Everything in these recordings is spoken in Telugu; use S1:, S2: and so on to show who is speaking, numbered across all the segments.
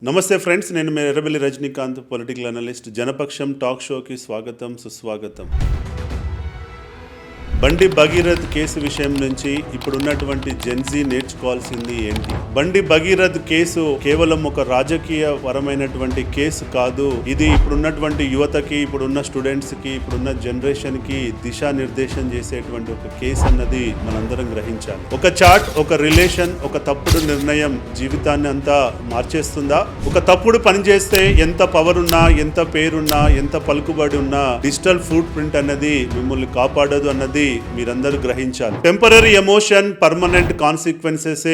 S1: నమస్తే ఫ్రెండ్స్, నేను మీ Errabelli Rajinikanth, political analyst. Janapaksham talk షోకి స్వాగతం, సుస్వాగతం. బండి భగీరథ్ కేసు విషయం నుంచి ఇప్పుడున్నటువంటి జెన్జీ నేర్చుకోవాల్సింది ఏంటి? బండి భగీరథ్ కేసు కేవలం ఒక రాజకీయ పరమైనటువంటి కేసు కాదు. ఇది ఇప్పుడున్నటువంటి యువతకి, ఇప్పుడున్న స్టూడెంట్స్ కి, ఇప్పుడున్న జనరేషన్ కి దిశానిర్దేశం చేసేటువంటి ఒక కేసు అన్నది మనందరం గ్రహించాలి. ఒక చాట్, ఒక రిలేషన్, ఒక తప్పుడు నిర్ణయం జీవితాన్ని అంతా మార్చేస్తుందా? ఒక తప్పుడు పని చేస్తే ఎంత పవర్ ఉన్నా, ఎంత పేరున్నా, ఎంత పలుకుబడి ఉన్నా డిజిటల్ ఫుట్ ప్రింట్ అన్నది మిమ్మల్ని కాపాడదు అన్నది మీరందరూ గ్రహించాలి. టెంపరరీ ఎమోషన్, పర్మనెంట్ కాన్సిక్వెన్సెస్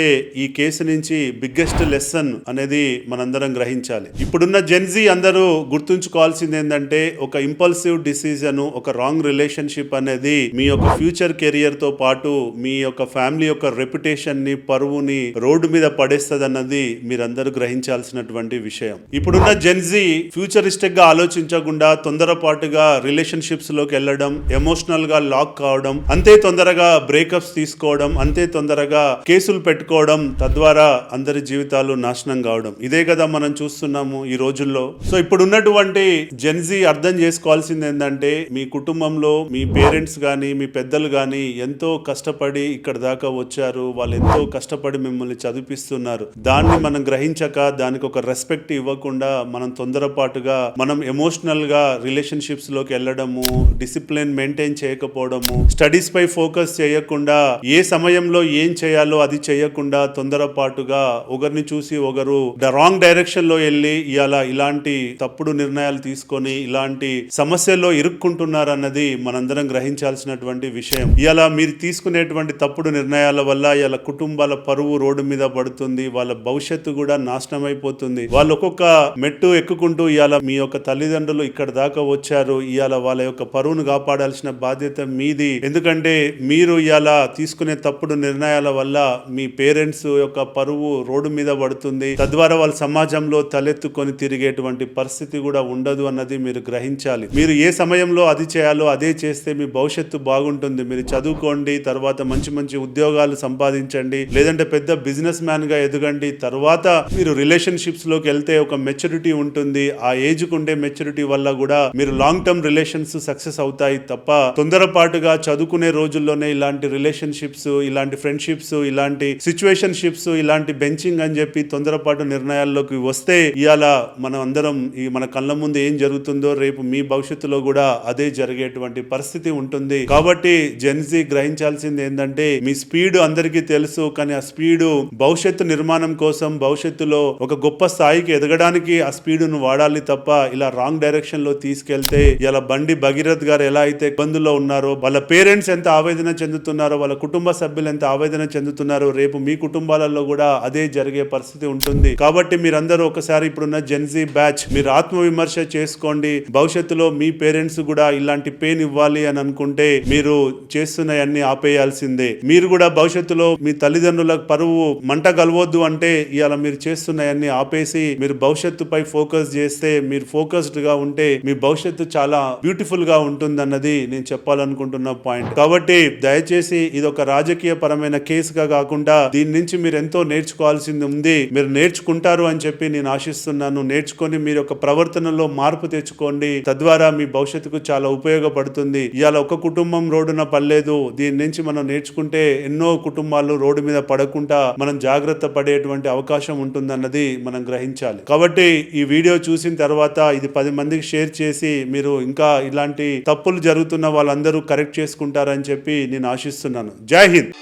S1: ఈ కేసు నుంచి బిగ్గెస్ట్ లెసన్ అనేది మనందరం గ్రహించాలి. ఇప్పుడున్న జెన్జీ అందరూ గుర్తుంచుకోవాల్సింది ఏంటంటే, ఒక ఇంపల్సివ్ డిసిజన్, ఒక రాంగ్ రిలేషన్షిప్ అనేది మీ యొక్క ఫ్యూచర్ కెరియర్ తో పాటు మీ యొక్క ఫ్యామిలీ యొక్క రెప్యుటేషన్ ని, పరువుని రోడ్డు మీద పడేస్తుంది అన్నది మీరందరూ గ్రహించాల్సినటువంటి విషయం. ఇప్పుడున్న జెన్జీ ఫ్యూచరిస్టిక్ గా ఆలోచించకుండా తొందరపాటుగా రిలేషన్షిప్స్ లోకి వెళ్ళడం, ఎమోషనల్ గా లాక్ కావడం, అంతే తొందరగా బ్రేకప్స్ తీసుకోవడం, అంతే తొందరగా కేసులు పెట్టుకోవడం, తద్వారా అందరి జీవితాలు నాశనం కావడం, ఇదే కదా మనం చూస్తున్నాము ఈ రోజుల్లో. సో ఇప్పుడున్నటువంటి జెన్జీ అర్థం చేసుకోవాల్సింది ఏంటంటే, మీ కుటుంబంలో మీ పేరెంట్స్ గానీ, మీ పెద్దలు గానీ ఎంతో కష్టపడి ఇక్కడ దాకా వచ్చారు. వాళ్ళు ఎంతో కష్టపడి మిమ్మల్ని చదివిస్తున్నారు. దాన్ని మనం గ్రహించక, దానికి ఒక రెస్పెక్ట్ ఇవ్వకుండా మనం తొందరపాటుగా మనం ఎమోషనల్ గా రిలేషన్షిప్స్ లోకి వెళ్ళడము, డిసిప్లిన్ మెయింటైన్ చేయకపోవడము, స్టడీస్ పై ఫోకస్ చేయకుండా, ఏ సమయంలో ఏం చేయాలో అది చేయకుండా తొందరపాటుగా ఒకరిని చూసి ఒకరు రాంగ్ డైరెక్షన్ లో వెళ్ళి ఇలాంటి తప్పుడు నిర్ణయాలు తీసుకొని ఇలాంటి సమస్యల్లో ఇరుక్కుంటున్నారు అన్నది మనందరం గ్రహించాల్సినటువంటి విషయం. ఇలా మీరు తీసుకునేటువంటి తప్పుడు నిర్ణయాల వల్ల ఇలా కుటుంబాల పరువు రోడ్డు మీద పడుతుంది. వాళ్ళ భవిష్యత్తు కూడా నాశనం అయిపోతుంది. వాళ్ళు ఒక్కొక్క మెట్టు ఎక్కుకుంటూ ఇవాళ మీ యొక్క తల్లిదండ్రులు ఇక్కడ దాకా వచ్చారు. ఇవాళ వాళ్ళ యొక్క పరువును కాపాడాల్సిన బాధ్యత మీది. ఎందుకంటే మీరు ఇలా తీసుకునే తప్పుడు నిర్ణయాల వల్ల మీ పేరెంట్స్ యొక్క పరువు రోడ్డు మీద పడుతుంది. తద్వారా వాళ్ళ సమాజంలో తలెత్తుకొని తిరిగేటువంటి పరిస్థితి కూడా ఉండదు అన్నది మీరు గ్రహించాలి. మీరు ఏ సమయంలో అది చేయాలో అదే చేస్తే మీ భవిష్యత్తు బాగుంటుంది. మీరు చదువుకోండి, తర్వాత మంచి మంచి ఉద్యోగాలు సంపాదించండి, లేదంటే పెద్ద బిజినెస్ మ్యాన్ గా ఎదగండి. తర్వాత మీరు రిలేషన్షిప్స్ లోకి వెళ్తే ఒక మెచ్యూరిటీ ఉంటుంది. ఆ ఏజ్ కుండే మెచ్యూరిటీ వల్ల కూడా మీరు లాంగ్ టర్మ్ రిలేషన్స్ సక్సెస్ అవుతాయి తప్ప తొందరపాటుగా చదువుకునే రోజుల్లోనే ఇలాంటి రిలేషన్షిప్స్, ఇలాంటి ఫ్రెండ్షిప్స్, ఇలాంటి సిచ్యువేషన్షిప్స్, ఇలాంటి బెంచింగ్ అని చెప్పి తొందరపాటు నిర్ణయాల్లోకి వస్తే ఇవాళ మనం అందరం మన కళ్ళ ముందు ఏం జరుగుతుందో రేపు మీ భవిష్యత్తులో కూడా అదే జరిగేటువంటి పరిస్థితి ఉంటుంది. కాబట్టి జెన్జీ గ్రహించాల్సింది ఏంటంటే, మీ స్పీడ్ అందరికీ తెలుసు, కానీ ఆ స్పీడ్ భవిష్యత్తు నిర్మాణం కోసం, భవిష్యత్తులో ఒక గొప్ప స్థాయికి ఎదగడానికి ఆ స్పీడును వాడాలి తప్ప ఇలా రాంగ్ డైరెక్షన్ లో తీసుకెళ్తే ఇలా బండి భగీరథ్ గారు ఎలా అయితే ఇబ్బందుల్లో ఉన్నారో, వాళ్ళ పేరెంట్స్ ఎంత ఆవేదన చెందుతున్నారో, వాళ్ళ కుటుంబ సభ్యులు ఎంత ఆవేదన చెందుతున్నారో, రేపు మీ కుటుంబాలలో కూడా అదే జరిగే పరిస్థితి ఉంటుంది. కాబట్టి మీరందరూ ఒకసారి ఇప్పుడున్న జెన్జీ బ్యాచ్ మీరు ఆత్మవిమర్శ చేసుకోండి. భవిష్యత్తులో మీ పేరెంట్స్ కూడా ఇలాంటి పెయిన్ ఇవ్వాలి అని అనుకుంటే మీరు చేస్తున్నవన్నీ ఆపేయాల్సిందే. మీరు కూడా భవిష్యత్తులో మీ తల్లిదండ్రుల పరువు మంట కలవద్దు అంటే ఇవాళ మీరు చేస్తున్నవన్నీ ఆపేసి మీరు భవిష్యత్తుపై ఫోకస్ చేస్తే, మీరు ఫోకస్డ్ గా ఉంటే మీ భవిష్యత్తు చాలా బ్యూటిఫుల్ గా ఉంటుంది అన్నది నేను చెప్పాలనుకుంటున్న పాయింట్. కాబట్టి దయచేసి ఇది ఒక రాజకీయ పరమైన కేసుగా కాకుండా దీని నుంచి మీరు ఎంతో నేర్చుకోవాల్సింది ఉంది. మీరు నేర్చుకుంటారు అని చెప్పి నేను ఆశిస్తున్నాను. నేర్చుకొని మీరు ఒక ప్రవర్తనలో మార్పు తెచ్చుకోండి. తద్వారా మీ భవిష్యత్తుకు చాలా ఉపయోగపడుతుంది. ఇవాళ ఒక కుటుంబం రోడ్డున పడలేదు. దీని నుంచి మనం నేర్చుకుంటే ఎన్నో కుటుంబాలు రోడ్డు మీద పడకుండా మనం జాగ్రత్త పడేటువంటి అవకాశం ఉంటుందన్నది మనం గ్రహించాలి. కాబట్టి ఈ వీడియో చూసిన తర్వాత ఇది 10 మందికి షేర్ చేసి మీరు ఇంకా ఇలాంటి తప్పులు జరుగుతున్న వాళ్ళందరూ కరెక్ట్ చేసుకుంటారని చెప్పి నేను ఆశిస్తున్నాను. జై హింద్.